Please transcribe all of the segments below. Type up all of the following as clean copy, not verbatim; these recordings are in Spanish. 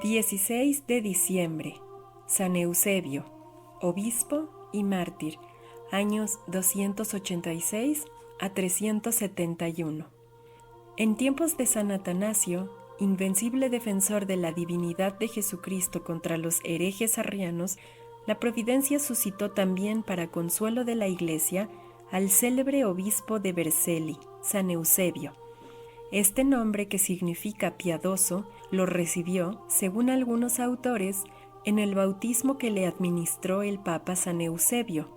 16 de diciembre. San Eusebio, obispo y mártir, años 286 a 371. En tiempos de San Atanasio, invencible defensor de la divinidad de Jesucristo contra los herejes arrianos, la providencia suscitó también para consuelo de la Iglesia al célebre obispo de Vercelli, San Eusebio. Este nombre, que significa piadoso, lo recibió, según algunos autores, en el bautismo que le administró el Papa San Eusebio.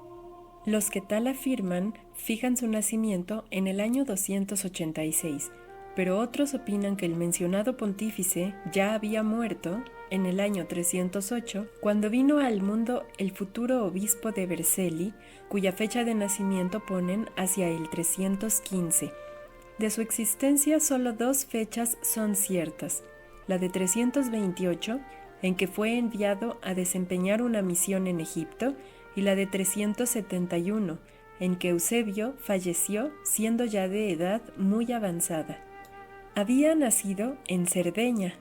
Los que tal afirman fijan su nacimiento en el año 286, pero otros opinan que el mencionado pontífice ya había muerto en el año 308, cuando vino al mundo el futuro obispo de Vercelli, cuya fecha de nacimiento ponen hacia el 315. De su existencia solo dos fechas son ciertas: la de 328, en que fue enviado a desempeñar una misión en Egipto, y la de 371, en que Eusebio falleció siendo ya de edad muy avanzada. Había nacido en Cerdeña.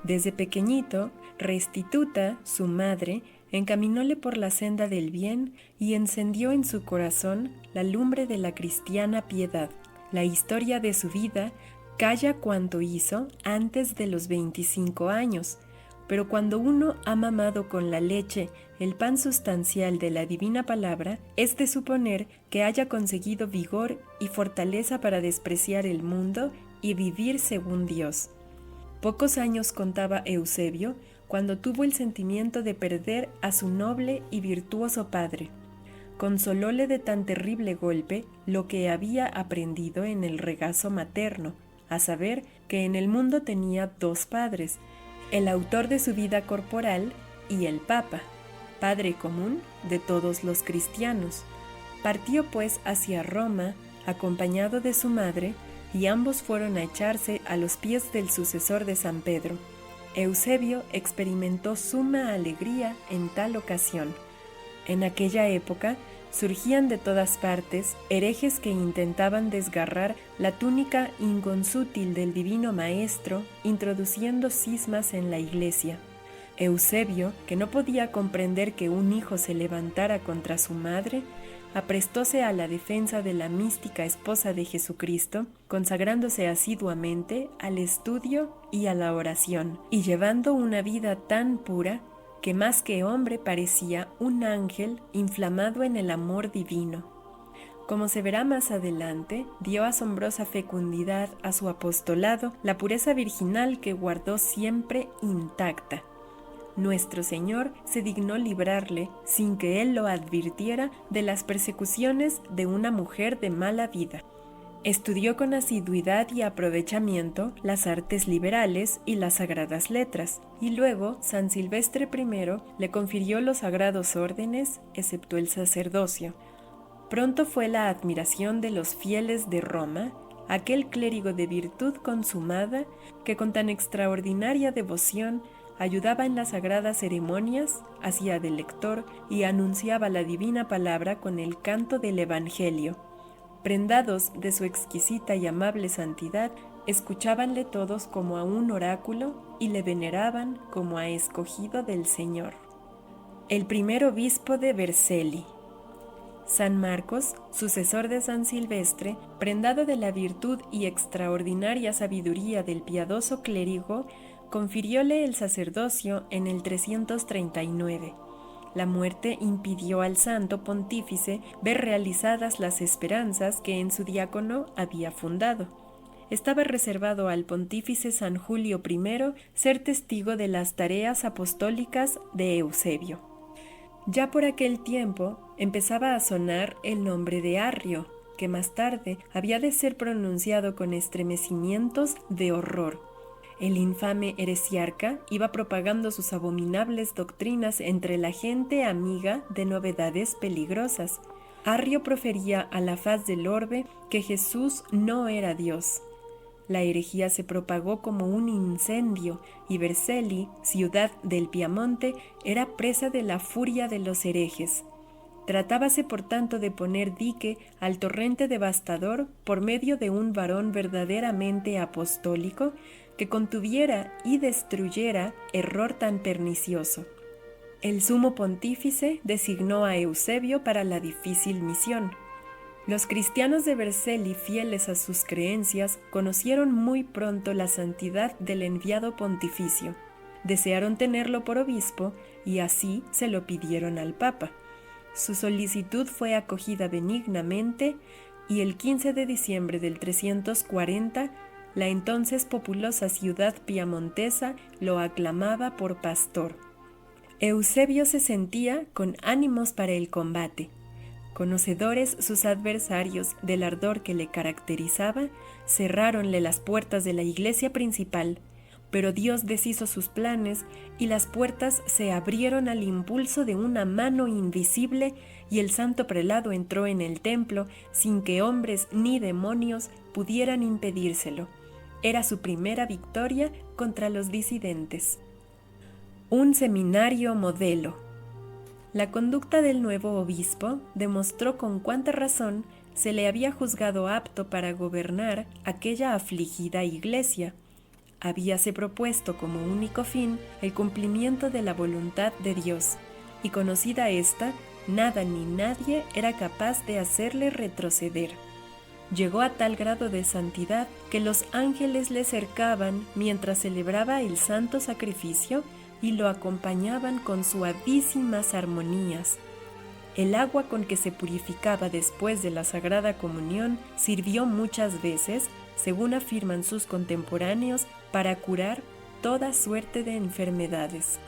Desde pequeñito, Restituta, su madre, encaminóle por la senda del bien y encendió en su corazón la lumbre de la cristiana piedad. La historia de su vida calla cuanto hizo antes de los 25 años, pero cuando uno ha mamado con la leche el pan sustancial de la divina palabra, es de suponer que haya conseguido vigor y fortaleza para despreciar el mundo y vivir según Dios. Pocos años contaba Eusebio cuando tuvo el sentimiento de perder a su noble y virtuoso padre. Consolóle de tan terrible golpe lo que había aprendido en el regazo materno, a saber que en el mundo tenía dos padres, el autor de su vida corporal y el Papa, Padre común de todos los cristianos. Partió pues hacia Roma, acompañado de su madre, y ambos fueron a echarse a los pies del sucesor de San Pedro. Eusebio experimentó suma alegría en tal ocasión. En aquella época surgían de todas partes herejes que intentaban desgarrar la túnica inconsútil del divino maestro, introduciendo cismas en la iglesia. Eusebio, que no podía comprender que un hijo se levantara contra su madre, aprestóse a la defensa de la mística esposa de Jesucristo, consagrándose asiduamente al estudio y a la oración, y llevando una vida tan pura que más que hombre parecía un ángel inflamado en el amor divino. Como se verá más adelante, dio asombrosa fecundidad a su apostolado, la pureza virginal que guardó siempre intacta. Nuestro Señor se dignó librarle, sin que él lo advirtiera, de las persecuciones de una mujer de mala vida. Estudió con asiduidad y aprovechamiento las artes liberales y las sagradas letras, y luego San Silvestre I le confirió los sagrados órdenes, excepto el sacerdocio. Pronto fue la admiración de los fieles de Roma, aquel clérigo de virtud consumada que con tan extraordinaria devoción ayudaba en las sagradas ceremonias, hacía de lector y anunciaba la divina palabra con el canto del Evangelio. Prendados de su exquisita y amable santidad, escuchábanle todos como a un oráculo y le veneraban como a escogido del Señor. El primer obispo de Vercelli. San Marcos, sucesor de San Silvestre, prendado de la virtud y extraordinaria sabiduría del piadoso clérigo, confirióle el sacerdocio en el 339. La muerte impidió al santo pontífice ver realizadas las esperanzas que en su diácono había fundado. Estaba reservado al pontífice San Julio I ser testigo de las tareas apostólicas de Eusebio. Ya por aquel tiempo empezaba a sonar el nombre de Arrio, que más tarde había de ser pronunciado con estremecimientos de horror. El infame heresiarca iba propagando sus abominables doctrinas entre la gente amiga de novedades peligrosas. Arrio profería a la faz del orbe que Jesús no era Dios. La herejía se propagó como un incendio y Vercelli, ciudad del Piamonte, era presa de la furia de los herejes. Tratábase por tanto de poner dique al torrente devastador por medio de un varón verdaderamente apostólico que contuviera y destruyera error tan pernicioso. El sumo pontífice designó a Eusebio para la difícil misión. Los cristianos de Vercelli, fieles a sus creencias, conocieron muy pronto la santidad del enviado pontificio. Desearon tenerlo por obispo y así se lo pidieron al Papa. Su solicitud fue acogida benignamente y el 15 de diciembre del 340, la entonces populosa ciudad piamontesa lo aclamaba por pastor. Eusebio se sentía con ánimos para el combate. Conocedores sus adversarios del ardor que le caracterizaba, cerráronle las puertas de la iglesia principal, pero Dios deshizo sus planes y las puertas se abrieron al impulso de una mano invisible y el santo prelado entró en el templo sin que hombres ni demonios pudieran impedírselo. Era su primera victoria contra los disidentes. Un seminario modelo. La conducta del nuevo obispo demostró con cuánta razón se le había juzgado apto para gobernar aquella afligida iglesia. Habíase propuesto como único fin el cumplimiento de la voluntad de Dios, y conocida ésta, nada ni nadie era capaz de hacerle retroceder. Llegó a tal grado de santidad que los ángeles le cercaban mientras celebraba el santo sacrificio y lo acompañaban con suavísimas armonías. El agua con que se purificaba después de la Sagrada Comunión sirvió muchas veces, según afirman sus contemporáneos, para curar toda suerte de enfermedades.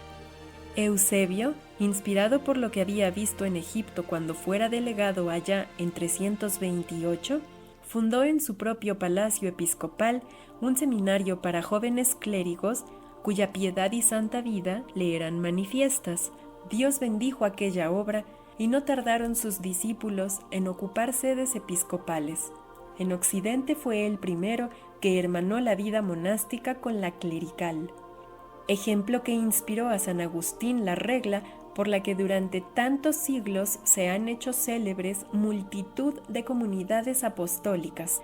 Eusebio, inspirado por lo que había visto en Egipto cuando fuera delegado allá en 328, fundó en su propio palacio episcopal un seminario para jóvenes clérigos cuya piedad y santa vida le eran manifiestas. Dios bendijo aquella obra y no tardaron sus discípulos en ocupar sedes episcopales. En Occidente fue el primero que hermanó la vida monástica con la clerical, ejemplo que inspiró a San Agustín la regla por la que durante tantos siglos se han hecho célebres multitud de comunidades apostólicas.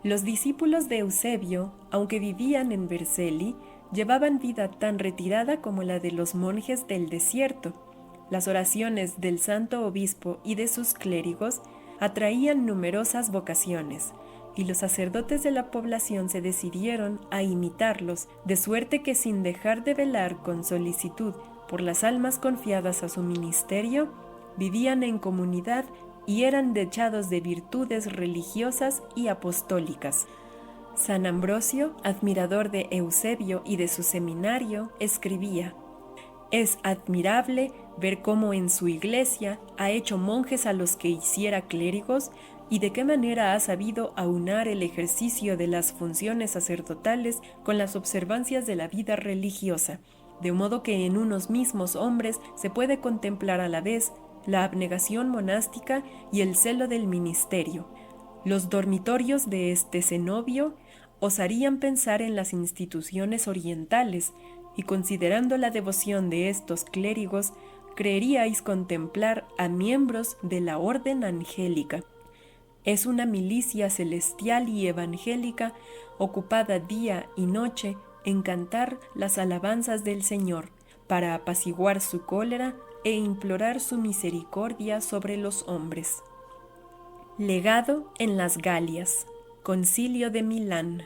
Los discípulos de Eusebio, aunque vivían en Vercelli, llevaban vida tan retirada como la de los monjes del desierto. Las oraciones del santo obispo y de sus clérigos atraían numerosas vocaciones, y los sacerdotes de la población se decidieron a imitarlos, de suerte que sin dejar de velar con solicitud por las almas confiadas a su ministerio, vivían en comunidad y eran dechados de virtudes religiosas y apostólicas. San Ambrosio, admirador de Eusebio y de su seminario, escribía: «Es admirable ver cómo en su iglesia ha hecho monjes a los que hiciera clérigos y de qué manera ha sabido aunar el ejercicio de las funciones sacerdotales con las observancias de la vida religiosa, de modo que en unos mismos hombres se puede contemplar a la vez la abnegación monástica y el celo del ministerio. Los dormitorios de este cenobio os harían pensar en las instituciones orientales, y considerando la devoción de estos clérigos, creeríais contemplar a miembros de la orden angélica. Es una milicia celestial y evangélica ocupada día y noche en cantar las alabanzas del Señor, para apaciguar su cólera e implorar su misericordia sobre los hombres». Legado en las Galias. Concilio de Milán.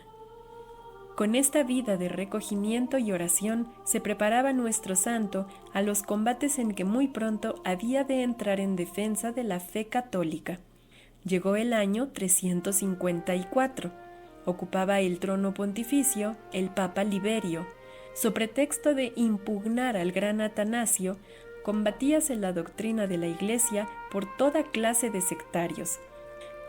Con esta vida de recogimiento y oración se preparaba nuestro santo a los combates en que muy pronto había de entrar en defensa de la fe católica. Llegó el año 354. Ocupaba el trono pontificio el Papa Liberio. So pretexto de impugnar al gran Atanasio, combatíase la doctrina de la Iglesia por toda clase de sectarios,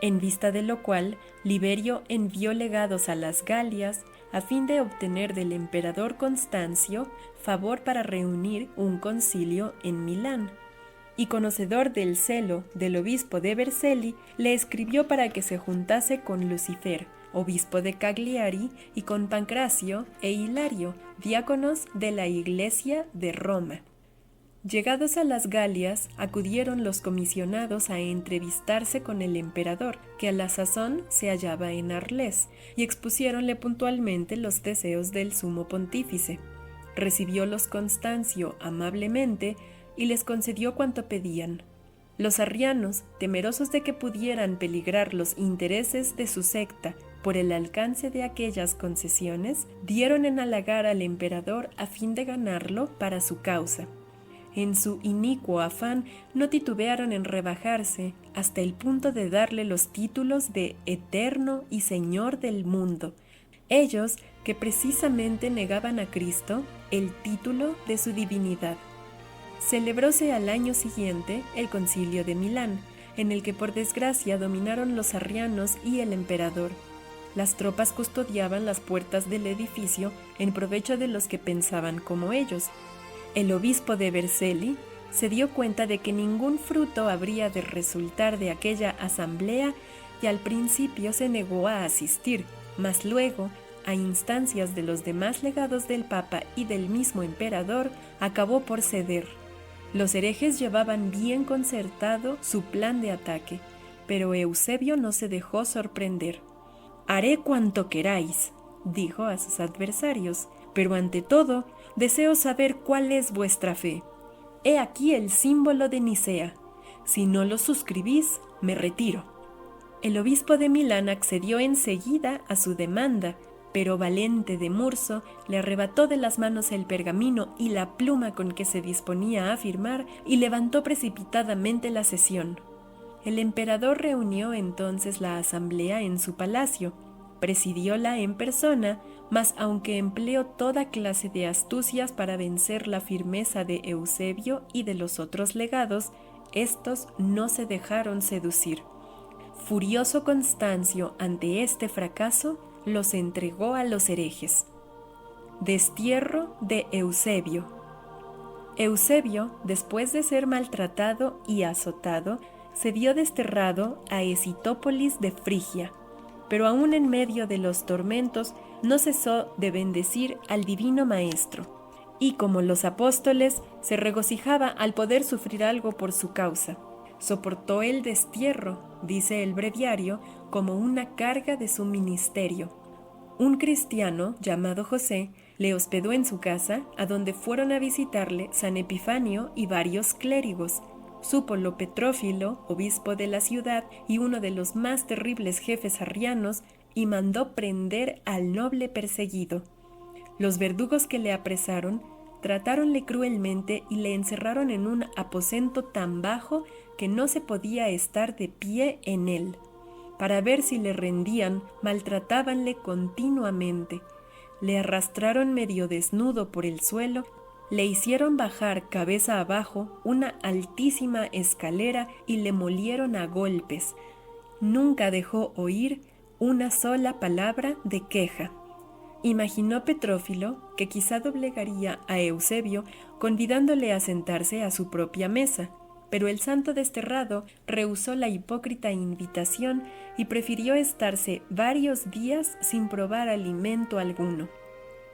en vista de lo cual Liberio envió legados a las Galias a fin de obtener del emperador Constancio favor para reunir un concilio en Milán. Y conocedor del celo del obispo de Vercelli, le escribió para que se juntase con Lucifer, obispo de Cagliari, y con Pancracio e Hilario, diáconos de la Iglesia de Roma. Llegados a las Galias, acudieron los comisionados a entrevistarse con el emperador, que a la sazón se hallaba en Arles, y expusiéronle puntualmente los deseos del sumo pontífice. Recibiólos Constancio amablemente y les concedió cuanto pedían. Los arrianos, temerosos de que pudieran peligrar los intereses de su secta por el alcance de aquellas concesiones, dieron en halagar al emperador a fin de ganarlo para su causa. En su inicuo afán no titubearon en rebajarse hasta el punto de darle los títulos de Eterno y Señor del mundo, ellos que precisamente negaban a Cristo el título de su divinidad. Celebróse al año siguiente el Concilio de Milán, en el que por desgracia dominaron los arrianos y el emperador. Las tropas custodiaban las puertas del edificio en provecho de los que pensaban como ellos. El obispo de Vercelli se dio cuenta de que ningún fruto habría de resultar de aquella asamblea y al principio se negó a asistir, mas luego, a instancias de los demás legados del Papa y del mismo emperador, acabó por ceder. Los herejes llevaban bien concertado su plan de ataque, pero Eusebio no se dejó sorprender. «Haré cuanto queráis», dijo a sus adversarios, «pero ante todo deseo saber cuál es vuestra fe. He aquí el símbolo de Nicea. Si no lo suscribís, me retiro». El obispo de Milán accedió enseguida a su demanda, pero Valente de Murso le arrebató de las manos el pergamino y la pluma con que se disponía a firmar y levantó precipitadamente la sesión. El emperador reunió entonces la asamblea en su palacio, presidióla en persona, mas aunque empleó toda clase de astucias para vencer la firmeza de Eusebio y de los otros legados, estos no se dejaron seducir. Furioso Constancio ante este fracaso, los entregó a los herejes. Destierro de Eusebio. Eusebio, después de ser maltratado y azotado, se vio desterrado a Escitópolis de Frigia, pero aún en medio de los tormentos no cesó de bendecir al Divino Maestro, y como los apóstoles se regocijaba al poder sufrir algo por su causa. Soportó el destierro, dice el breviario, como una carga de su ministerio. Un cristiano llamado José le hospedó en su casa, a donde fueron a visitarle San Epifanio y varios clérigos. Súpolo Petrófilo, obispo de la ciudad y uno de los más terribles jefes arrianos, y mandó prender al noble perseguido. Los verdugos que le apresaron tratáronle cruelmente y le encerraron en un aposento tan bajo que no se podía estar de pie en él. Para ver si le rendían, maltratábanle continuamente. Le arrastraron medio desnudo por el suelo, le hicieron bajar cabeza abajo una altísima escalera y le molieron a golpes. Nunca dejó oír una sola palabra de queja. Imaginó Petrófilo que quizá doblegaría a Eusebio convidándole a sentarse a su propia mesa, pero el santo desterrado rehusó la hipócrita invitación y prefirió estarse varios días sin probar alimento alguno.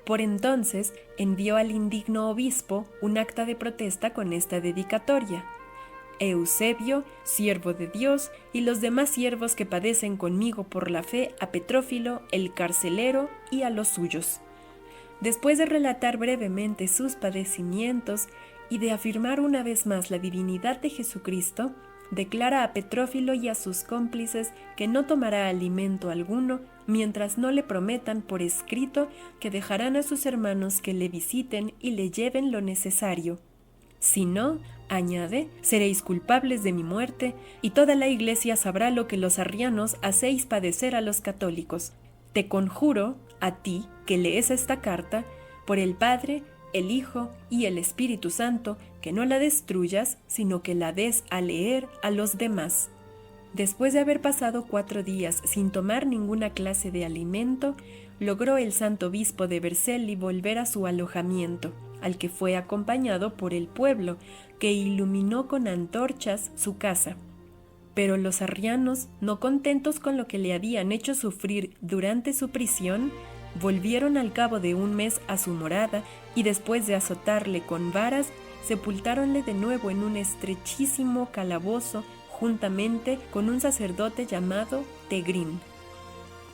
Por entonces envió al indigno obispo un acta de protesta con esta dedicatoria: Eusebio, siervo de Dios, y los demás siervos que padecen conmigo por la fe, a Petrófilo, el carcelero, y a los suyos. Después de relatar brevemente sus padecimientos y de afirmar una vez más la divinidad de Jesucristo, declara a Petrófilo y a sus cómplices que no tomará alimento alguno mientras no le prometan por escrito que dejarán a sus hermanos que le visiten y le lleven lo necesario. Si no, añade, seréis culpables de mi muerte, y toda la Iglesia sabrá lo que los arrianos hacéis padecer a los católicos. Te conjuro, a ti, que lees esta carta, por el Padre, el Hijo y el Espíritu Santo, que no la destruyas, sino que la des a leer a los demás. Después de haber pasado 4 días sin tomar ninguna clase de alimento, logró el santo obispo de Vercelli volver a su alojamiento, al que fue acompañado por el pueblo, que iluminó con antorchas su casa. Pero los arrianos, no contentos con lo que le habían hecho sufrir durante su prisión, volvieron al cabo de un mes a su morada y después de azotarle con varas, sepultáronle de nuevo en un estrechísimo calabozo juntamente con un sacerdote llamado Tegrín.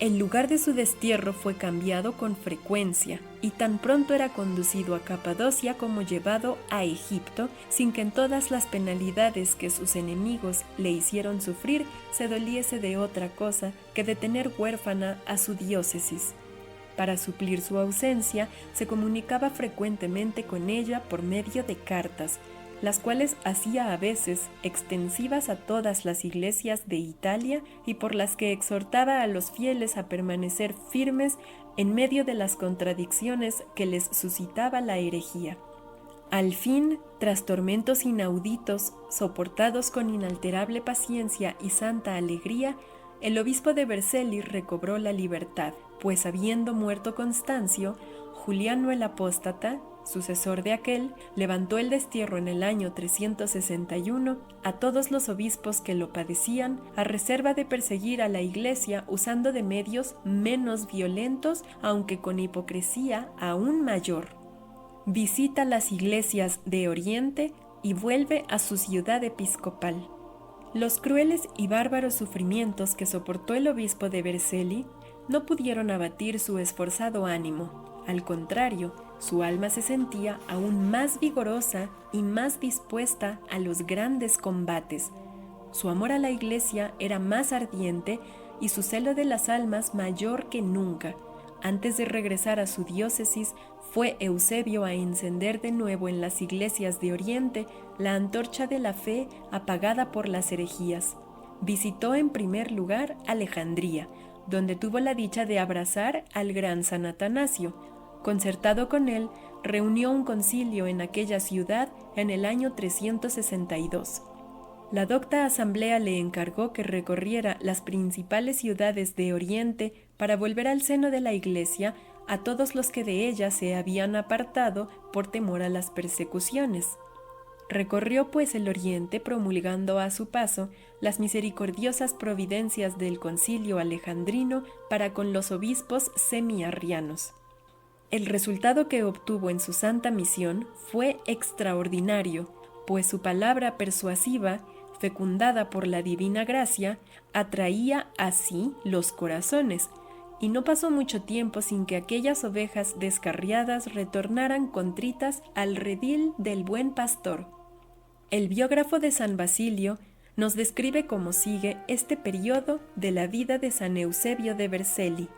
El lugar de su destierro fue cambiado con frecuencia, y tan pronto era conducido a Capadocia como llevado a Egipto, sin que en todas las penalidades que sus enemigos le hicieron sufrir se doliese de otra cosa que de tener huérfana a su diócesis. Para suplir su ausencia, se comunicaba frecuentemente con ella por medio de cartas, las cuales hacía a veces extensivas a todas las iglesias de Italia y por las que exhortaba a los fieles a permanecer firmes en medio de las contradicciones que les suscitaba la herejía. Al fin, tras tormentos inauditos, soportados con inalterable paciencia y santa alegría, el obispo de Vercelli recobró la libertad, pues habiendo muerto Constancio, Juliano el Apóstata, sucesor de aquel, levantó el destierro en el año 361 a todos los obispos que lo padecían, a reserva de perseguir a la Iglesia usando de medios menos violentos, aunque con hipocresía aún mayor. Visita las iglesias de Oriente y vuelve a su ciudad episcopal. Los crueles y bárbaros sufrimientos que soportó el obispo de Vercelli no pudieron abatir su esforzado ánimo. Al contrario, su alma se sentía aún más vigorosa y más dispuesta a los grandes combates. Su amor a la Iglesia era más ardiente y su celo de las almas mayor que nunca. Antes de regresar a su diócesis, fue Eusebio a encender de nuevo en las iglesias de Oriente la antorcha de la fe apagada por las herejías. Visitó en primer lugar Alejandría, donde tuvo la dicha de abrazar al gran San Atanasio. Concertado con él, reunió un concilio en aquella ciudad en el año 362. La docta asamblea le encargó que recorriera las principales ciudades de Oriente para volver al seno de la Iglesia a todos los que de ella se habían apartado por temor a las persecuciones. Recorrió pues el Oriente promulgando a su paso las misericordiosas providencias del concilio alejandrino para con los obispos semiarrianos. El resultado que obtuvo en su santa misión fue extraordinario, pues su palabra persuasiva, fecundada por la divina gracia, atraía así los corazones, y no pasó mucho tiempo sin que aquellas ovejas descarriadas retornaran contritas al redil del buen pastor. El biógrafo de San Basilio nos describe como sigue este periodo de la vida de San Eusebio de Vercelli.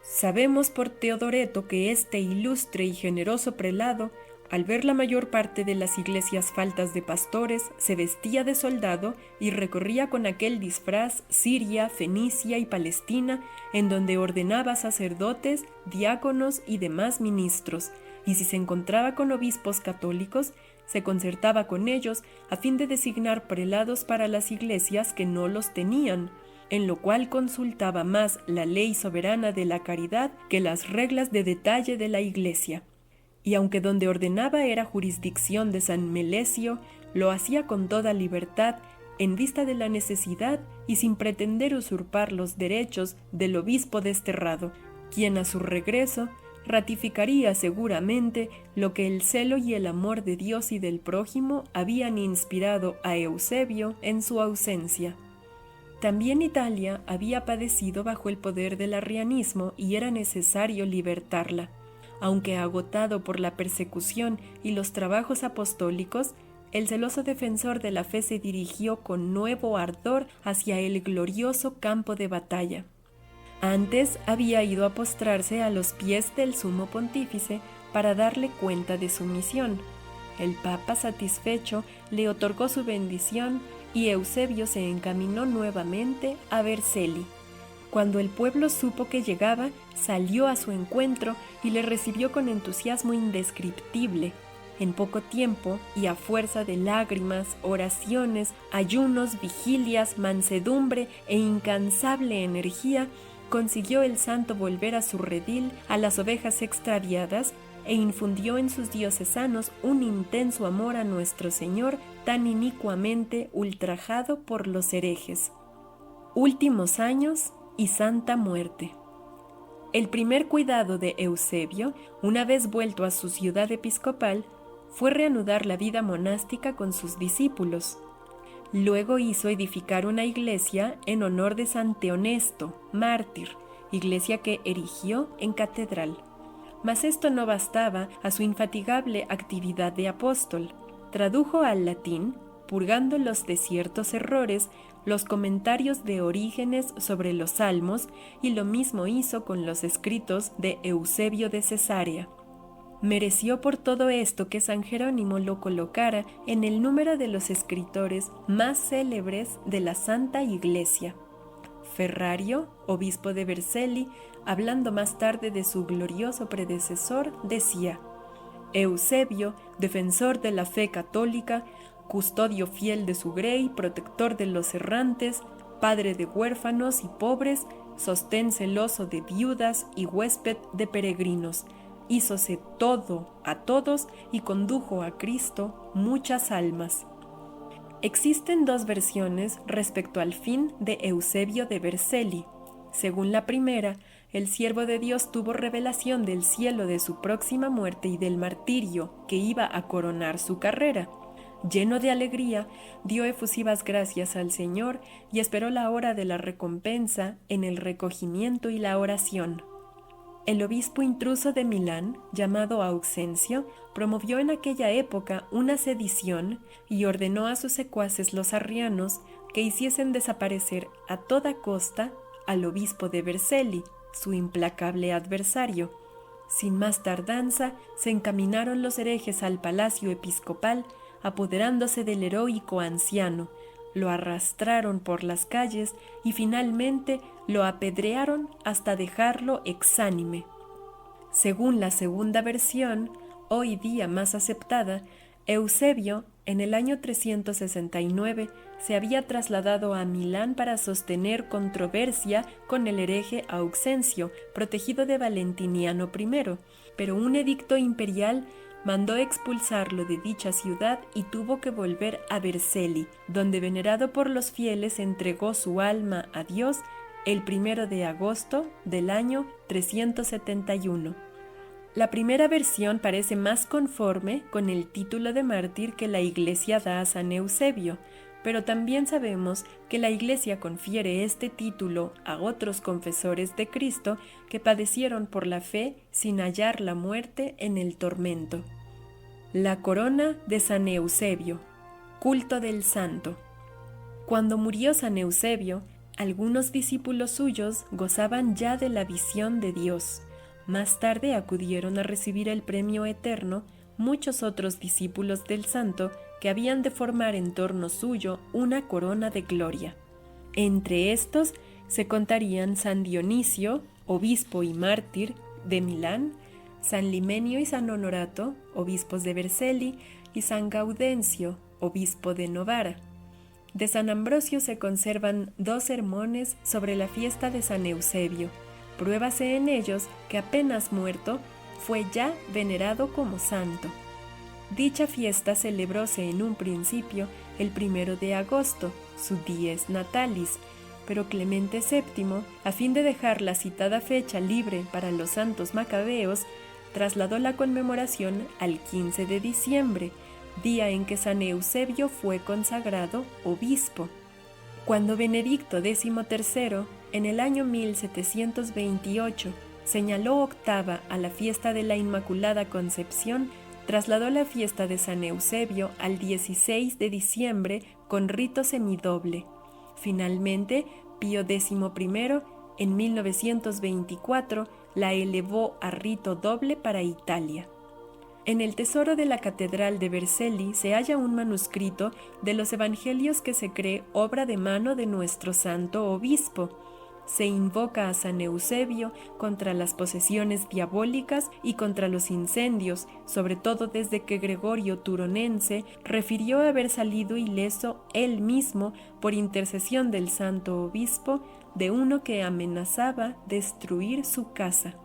Sabemos por Teodoreto que este ilustre y generoso prelado, al ver la mayor parte de las iglesias faltas de pastores, se vestía de soldado y recorría con aquel disfraz Siria, Fenicia y Palestina, en donde ordenaba sacerdotes, diáconos y demás ministros, y si se encontraba con obispos católicos, se concertaba con ellos a fin de designar prelados para las iglesias que no los tenían, en lo cual consultaba más la ley soberana de la caridad que las reglas de detalle de la Iglesia. Y aunque donde ordenaba era jurisdicción de San Melesio, lo hacía con toda libertad, en vista de la necesidad y sin pretender usurpar los derechos del obispo desterrado, quien a su regreso ratificaría seguramente lo que el celo y el amor de Dios y del prójimo habían inspirado a Eusebio en su ausencia. También Italia había padecido bajo el poder del arrianismo y era necesario libertarla. Aunque agotado por la persecución y los trabajos apostólicos, el celoso defensor de la fe se dirigió con nuevo ardor hacia el glorioso campo de batalla. Antes había ido a postrarse a los pies del sumo pontífice para darle cuenta de su misión. El Papa, satisfecho, le otorgó su bendición y Eusebio se encaminó nuevamente a Vercelli. Cuando el pueblo supo que llegaba, salió a su encuentro y le recibió con entusiasmo indescriptible. En poco tiempo, y a fuerza de lágrimas, oraciones, ayunos, vigilias, mansedumbre e incansable energía, consiguió el santo volver a su redil, a las ovejas extraviadas, e infundió en sus diocesanos un intenso amor a nuestro Señor, tan inicuamente ultrajado por los herejes. Últimos años y santa muerte. El primer cuidado de Eusebio, una vez vuelto a su ciudad episcopal, fue reanudar la vida monástica con sus discípulos. Luego hizo edificar una iglesia en honor de San Teonesto, mártir, iglesia que erigió en catedral. Mas esto no bastaba a su infatigable actividad de apóstol. Tradujo al latín, purgando los de ciertos errores, los comentarios de Orígenes sobre los Salmos, y lo mismo hizo con los escritos de Eusebio de Cesarea. Mereció por todo esto que San Jerónimo lo colocara en el número de los escritores más célebres de la Santa Iglesia. Ferrario, obispo de Vercelli, hablando más tarde de su glorioso predecesor, decía: Eusebio, defensor de la fe católica, custodio fiel de su grey, protector de los errantes, padre de huérfanos y pobres, sostén celoso de viudas y huésped de peregrinos, hízose todo a todos y condujo a Cristo muchas almas. Existen dos versiones respecto al fin de Eusebio de Vercelli. Según la primera, el siervo de Dios tuvo revelación del cielo de su próxima muerte y del martirio que iba a coronar su carrera. Lleno de alegría, dio efusivas gracias al Señor y esperó la hora de la recompensa en el recogimiento y la oración. El obispo intruso de Milán, llamado Auxencio, promovió en aquella época una sedición y ordenó a sus secuaces los arrianos que hiciesen desaparecer a toda costa al obispo de Vercelli, su implacable adversario. Sin más tardanza, se encaminaron los herejes al palacio episcopal, apoderándose del heroico anciano, lo arrastraron por las calles y finalmente lo apedrearon hasta dejarlo exánime. Según la segunda versión, hoy día más aceptada, Eusebio, en el año 369, se había trasladado a Milán para sostener controversia con el hereje Auxencio, protegido de Valentiniano I, pero un edicto imperial mandó expulsarlo de dicha ciudad y tuvo que volver a Vercelli, donde, venerado por los fieles, entregó su alma a Dios el 1 de agosto del año 371. La primera versión parece más conforme con el título de mártir que la Iglesia da a San Eusebio, pero también sabemos que la Iglesia confiere este título a otros confesores de Cristo que padecieron por la fe sin hallar la muerte en el tormento. La corona de San Eusebio, culto del santo. Cuando murió San Eusebio, algunos discípulos suyos gozaban ya de la visión de Dios. Más tarde acudieron a recibir el premio eterno muchos otros discípulos del santo que habían de formar en torno suyo una corona de gloria. Entre estos se contarían San Dionisio, obispo y mártir de Milán, San Limenio y San Honorato, obispos de Vercelli, y San Gaudencio, obispo de Novara. De San Ambrosio se conservan 2 sermones sobre la fiesta de San Eusebio. Pruébase en ellos que apenas muerto fue ya venerado como santo. Dicha fiesta celebróse en un principio el 1 de agosto, su dies natalis, pero Clemente VII, a fin de dejar la citada fecha libre para los santos macabeos, trasladó la conmemoración al 15 de diciembre, día en que San Eusebio fue consagrado obispo. Cuando Benedicto XIII, en el año 1728, señaló octava a la fiesta de la Inmaculada Concepción, trasladó la fiesta de San Eusebio al 16 de diciembre con rito semidoble. Finalmente, Pío XI, en 1924, la elevó a rito doble para Italia. En el tesoro de la Catedral de Vercelli se halla un manuscrito de los Evangelios que se cree obra de mano de nuestro santo obispo. Se invoca a San Eusebio contra las posesiones diabólicas y contra los incendios, sobre todo desde que Gregorio Turonense refirió haber salido ileso él mismo por intercesión del santo obispo de uno que amenazaba destruir su casa.